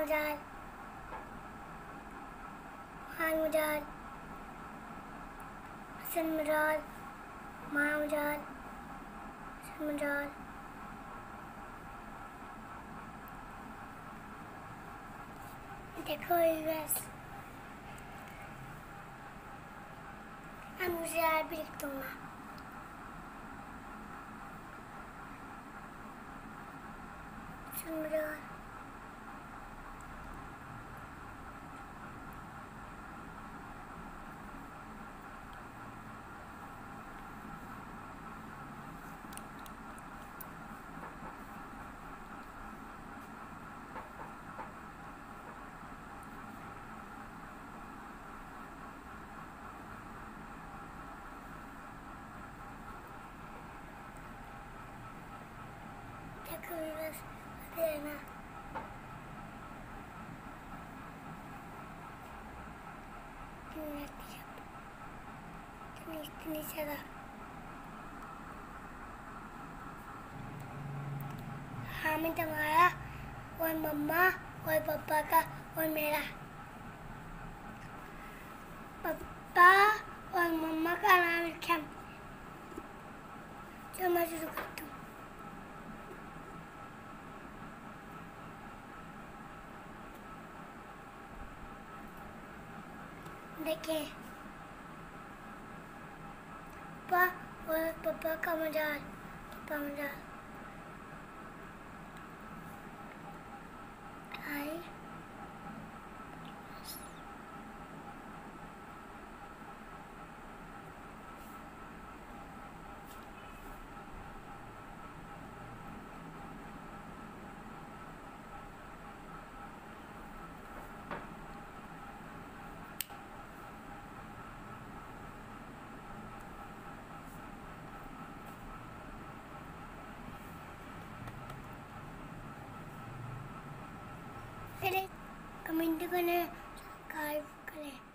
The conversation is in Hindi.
मजाल, मान मजाल, हसन मजाल, माँ मजाल, हसन मजाल। देखो बस अब मुझे यार भी लिख दूंगा। हसन मजाल, देखो बस देना। इतनी ज़्यादा हामी तुम्हारा और मम्मा और पापा का और मेरा। पापा और मम्मा का नाम लिखा। जो मैं शुरू करती हूँ। देखिए पापा और पापा का मजाल, पापा मजाल आई कमेंट करें, सब्सक्राइब करें।